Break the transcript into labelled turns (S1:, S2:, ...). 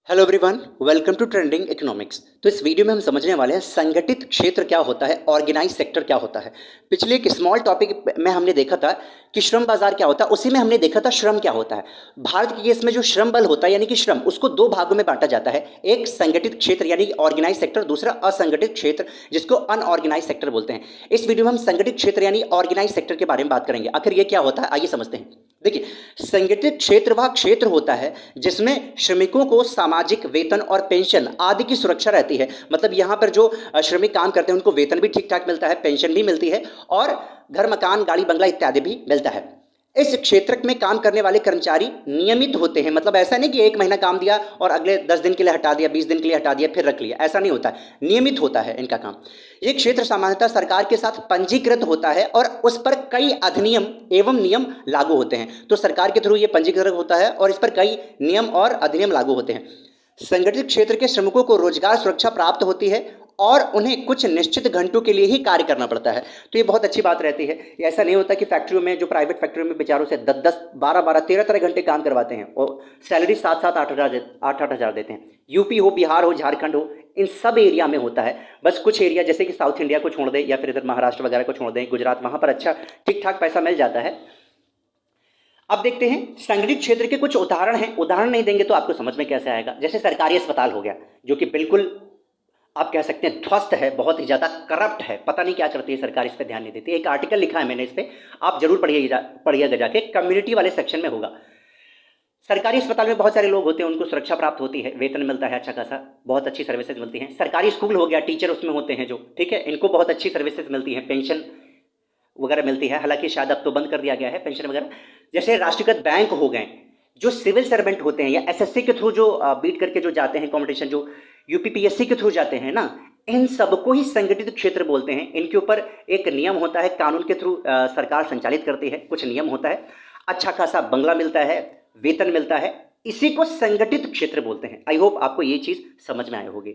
S1: Hello everyone, welcome to trending economics. तो इस video में हम समझने वाले हैं संगठित क्षेत्र क्या होता है, ऑर्गेनाइज सेक्टर क्या होता है। पिछले एक स्मॉल टॉपिक में हमने देखा था कि श्रम बाजार क्या होता है, उसी में हमने देखा था श्रम क्या होता है। भारत के केस में जो श्रम बल होता है यानी कि श्रम, उसको दो भागों में बांटा जाता है। एक संगठित क्षेत्र यानी कि ऑर्गेनाइज सेक्टर, दूसरा असंगठित क्षेत्र जिसको अनऑर्गेनाइज सेक्टर बोलते हैं। इस वीडियो में हम संगठित क्षेत्र यानी ऑर्गेनाइज सेक्टर के बारे में बात करेंगे। आखिर ये क्या होता है, आइए समझते हैं। देखिए, संगठित क्षेत्र वह क्षेत्र होता है जिसमें श्रमिकों को सामाजिक, वेतन और पेंशन आदि की सुरक्षा रहती है। मतलब यहाँ पर जो श्रमिक काम करते हैं उनको वेतन भी ठीक ठाक मिलता है, पेंशन भी मिलती है और घर मकान, गाड़ी बंगला इत्यादि भी मिलता है। इस क्षेत्र में काम करने वाले कर्मचारी नियमित होते हैं। मतलब ऐसा नहीं कि एक महीना काम दिया और अगले 10 दिन के लिए हटा दिया, 20 दिन के लिए हटा दिया फिर रख लिया, ऐसा नहीं होता है। नियमित होता है इनका काम। ये क्षेत्र सामान्यतः सरकार के साथ पंजीकृत होता है और उस पर कई अधिनियम एवं नियम लागू होते हैं। तो सरकार के थ्रू ये पंजीकृत होता है और इस पर कई नियम और अधिनियम लागू होते हैं। संगठित क्षेत्र के श्रमिकों को रोजगार सुरक्षा प्राप्त होती है और उन्हें कुछ निश्चित घंटों के लिए ही कार्य करना पड़ता है। तो ये बहुत अच्छी बात रहती है। ऐसा नहीं होता कि फैक्ट्रियों में, जो प्राइवेट फैक्ट्रियों में बेचारों से 10-10, 12-12, 13-13 घंटे काम करवाते हैं और सैलरी 7-7, 8-8 हज़ार देते हैं। यूपी हो, बिहार हो, झारखंड हो, इन सब एरिया में होता है। बस कुछ एरिया जैसे कि साउथ इंडिया को छोड़ दें या फिर इधर महाराष्ट्र वगैरह को छोड़ दें, गुजरात, वहाँ पर अच्छा ठीक ठाक पैसा मिल जाता है। अब देखते हैं संगठित क्षेत्र के कुछ उदाहरण हैं। उदाहरण नहीं देंगे तो आपको समझ में कैसे आएगा। जैसे सरकारी अस्पताल हो गया, जो कि बिल्कुल आप कह सकते हैं ध्वस्त है, बहुत ही ज़्यादा करप्ट है, पता नहीं क्या करती है सरकार, इस पर ध्यान नहीं देती। एक आर्टिकल लिखा है मैंने इस पर, आप जरूर पढ़िएगा जाके, कम्युनिटी वाले सेक्शन में होगा। सरकारी अस्पताल में बहुत सारे लोग होते हैं, उनको सुरक्षा प्राप्त होती है, वेतन मिलता है अच्छा खासा, बहुत अच्छी सर्विसेज मिलती हैं। सरकारी स्कूल हो गया, टीचर उसमें होते हैं जो, ठीक है, इनको बहुत अच्छी सर्विसेज मिलती हैं, पेंशन वगैरह मिलती है। हालांकि शायद अब तो बंद कर दिया गया है पेंशन वगैरह। जैसे राष्ट्रीयकृत बैंक हो गए, जो सिविल सर्वेंट होते हैं या एसएससी के थ्रू जो बीट करके जो जाते हैं कॉम्पिटिशन, जो यूपीपीएससी के थ्रू जाते हैं ना, इन सबको ही संगठित क्षेत्र बोलते हैं। इनके ऊपर एक नियम होता है, कानून के थ्रू सरकार संचालित करती है, कुछ नियम होता है, अच्छा खासा बंगला मिलता है, वेतन मिलता है, इसी को संगठित क्षेत्र बोलते हैं। आई होप आपको ये चीज़ समझ में आई होगी।